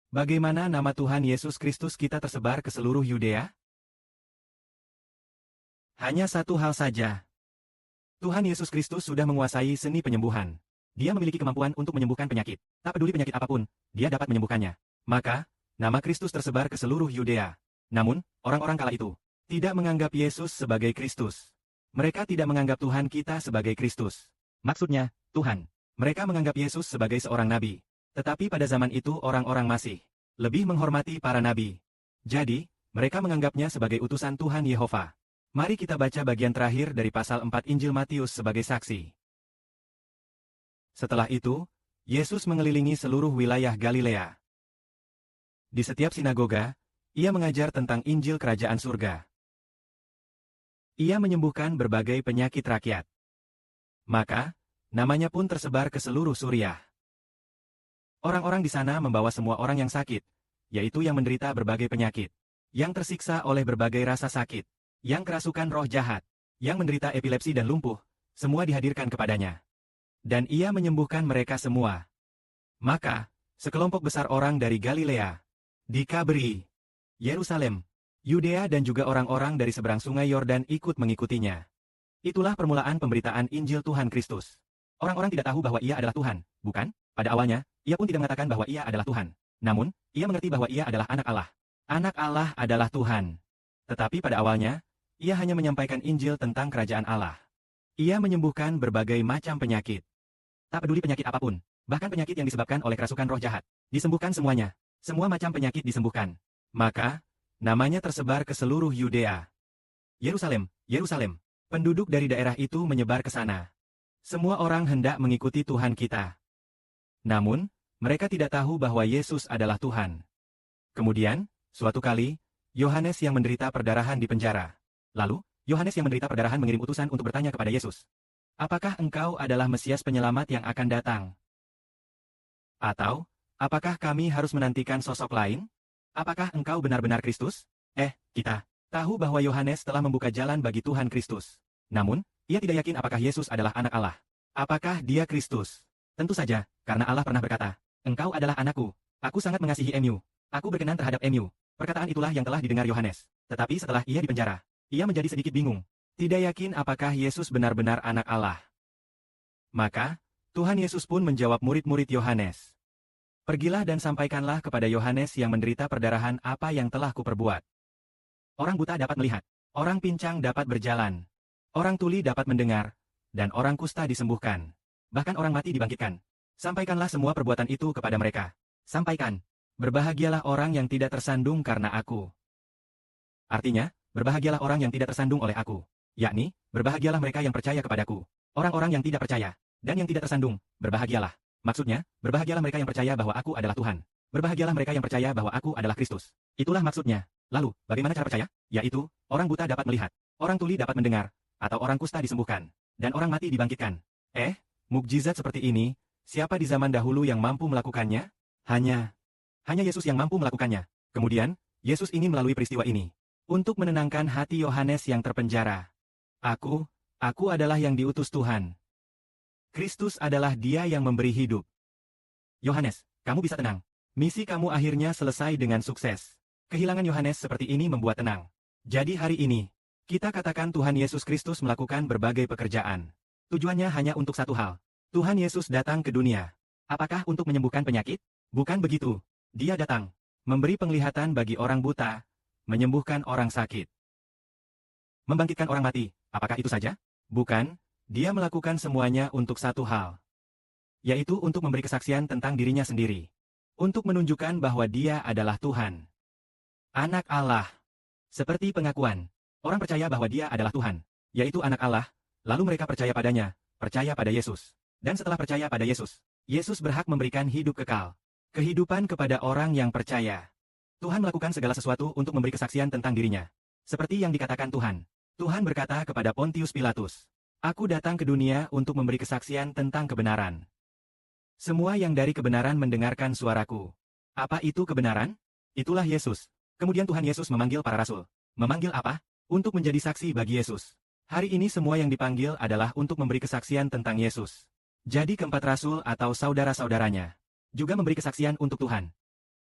Bagaimana nama Tuhan Yesus Kristus kita tersebar ke seluruh Yudea? Hanya satu hal saja. Tuhan Yesus Kristus sudah menguasai seni penyembuhan. Dia memiliki kemampuan untuk menyembuhkan penyakit. Tak peduli penyakit apapun, dia dapat menyembuhkannya. Maka, nama Kristus tersebar ke seluruh Yudea. Namun, orang-orang kala itu tidak menganggap Yesus sebagai Kristus. Mereka tidak menganggap Tuhan kita sebagai Kristus. Maksudnya, Tuhan. Mereka menganggap Yesus sebagai seorang nabi. Tetapi pada zaman itu orang-orang masih lebih menghormati para nabi. Jadi, mereka menganggapnya sebagai utusan Tuhan Yehova. Mari kita baca bagian terakhir dari pasal 4 Injil Matius sebagai saksi. Setelah itu, Yesus mengelilingi seluruh wilayah Galilea. Di setiap sinagoga, ia mengajar tentang Injil Kerajaan Surga. Ia menyembuhkan berbagai penyakit rakyat. Maka, namanya pun tersebar ke seluruh Suriah. Orang-orang di sana membawa semua orang yang sakit, yaitu yang menderita berbagai penyakit, yang tersiksa oleh berbagai rasa sakit, yang kerasukan roh jahat, yang menderita epilepsi dan lumpuh, semua dihadirkan kepadanya. Dan ia menyembuhkan mereka semua. Maka, sekelompok besar orang dari Galilea, Dekabri, Yerusalem, Yudea dan juga orang-orang dari seberang sungai Yordan ikut mengikutinya. Itulah permulaan pemberitaan Injil Tuhan Kristus. Orang-orang tidak tahu bahwa ia adalah Tuhan, bukan? Pada awalnya, ia pun tidak mengatakan bahwa ia adalah Tuhan. Namun, ia mengerti bahwa ia adalah anak Allah. Anak Allah adalah Tuhan. Tetapi pada awalnya, ia hanya menyampaikan Injil tentang kerajaan Allah. Ia menyembuhkan berbagai macam penyakit. Tak peduli penyakit apapun, bahkan penyakit yang disebabkan oleh kerasukan roh jahat. Disembuhkan semuanya. Semua macam penyakit disembuhkan. Maka, namanya tersebar ke seluruh Yudea. Yerusalem, Yerusalem. Penduduk dari daerah itu menyebar ke sana. Semua orang hendak mengikuti Tuhan kita. Namun, mereka tidak tahu bahwa Yesus adalah Tuhan. Kemudian, suatu kali, Yohanes yang menderita perdarahan di penjara. Lalu, Yohanes yang menderita perdarahan mengirim utusan untuk bertanya kepada Yesus. Apakah engkau adalah Mesias penyelamat yang akan datang? Atau, apakah kami harus menantikan sosok lain? Apakah engkau benar-benar Kristus? Kita tahu bahwa Yohanes telah membuka jalan bagi Tuhan Kristus. Namun, ia tidak yakin apakah Yesus adalah anak Allah. Apakah dia Kristus? Tentu saja, karena Allah pernah berkata, engkau adalah anakku, aku sangat mengasihi Mu, aku berkenan terhadap Mu. Perkataan itulah yang telah didengar Yohanes. Tetapi setelah ia dipenjara, ia menjadi sedikit bingung. Tidak yakin apakah Yesus benar-benar anak Allah. Maka, Tuhan Yesus pun menjawab murid-murid Yohanes. Pergilah dan sampaikanlah kepada Yohanes yang menderita perdarahan apa yang telah kuperbuat. Orang buta dapat melihat, orang pincang dapat berjalan, orang tuli dapat mendengar, dan orang kusta disembuhkan. Bahkan orang mati dibangkitkan. Sampaikanlah semua perbuatan itu kepada mereka. Sampaikan, berbahagialah orang yang tidak tersandung karena aku. Artinya, berbahagialah orang yang tidak tersandung oleh aku. Yakni, berbahagialah mereka yang percaya kepadaku. Orang-orang yang tidak percaya, dan yang tidak tersandung, berbahagialah. Maksudnya, berbahagialah mereka yang percaya bahwa aku adalah Tuhan. Berbahagialah mereka yang percaya bahwa aku adalah Kristus. Itulah maksudnya. Lalu, bagaimana cara percaya? Yaitu, orang buta dapat melihat, orang tuli dapat mendengar, atau orang kusta disembuhkan, dan orang mati dibangkitkan. Mukjizat seperti ini, siapa di zaman dahulu yang mampu melakukannya? Hanya Yesus yang mampu melakukannya. Kemudian, Yesus ingin melalui peristiwa ini untuk menenangkan hati Yohanes yang terpenjara. Aku adalah yang diutus Tuhan. Kristus adalah Dia yang memberi hidup. Yohanes, kamu bisa tenang. Misi kamu akhirnya selesai dengan sukses. Kehilangan Yohanes seperti ini membuat tenang. Jadi hari ini, kita katakan Tuhan Yesus Kristus melakukan berbagai pekerjaan. Tujuannya hanya untuk satu hal. Tuhan Yesus datang ke dunia. Apakah untuk menyembuhkan penyakit? Bukan begitu. Dia datang, memberi penglihatan bagi orang buta, menyembuhkan orang sakit, membangkitkan orang mati. Apakah itu saja? Bukan, dia melakukan semuanya untuk satu hal. Yaitu untuk memberi kesaksian tentang dirinya sendiri. Untuk menunjukkan bahwa dia adalah Tuhan. Anak Allah. Seperti pengakuan. Orang percaya bahwa dia adalah Tuhan, yaitu anak Allah. Lalu mereka percaya padanya, percaya pada Yesus. Dan setelah percaya pada Yesus, Yesus berhak memberikan hidup kekal. Kehidupan kepada orang yang percaya. Tuhan melakukan segala sesuatu untuk memberi kesaksian tentang dirinya. Seperti yang dikatakan Tuhan. Tuhan berkata kepada Pontius Pilatus, aku datang ke dunia untuk memberi kesaksian tentang kebenaran. Semua yang dari kebenaran mendengarkan suaraku. Apa itu kebenaran? Itulah Yesus. Kemudian Tuhan Yesus memanggil para rasul. Memanggil apa? Untuk menjadi saksi bagi Yesus. Hari ini semua yang dipanggil adalah untuk memberi kesaksian tentang Yesus. Jadi keempat rasul atau saudara-saudaranya juga memberi kesaksian untuk Tuhan.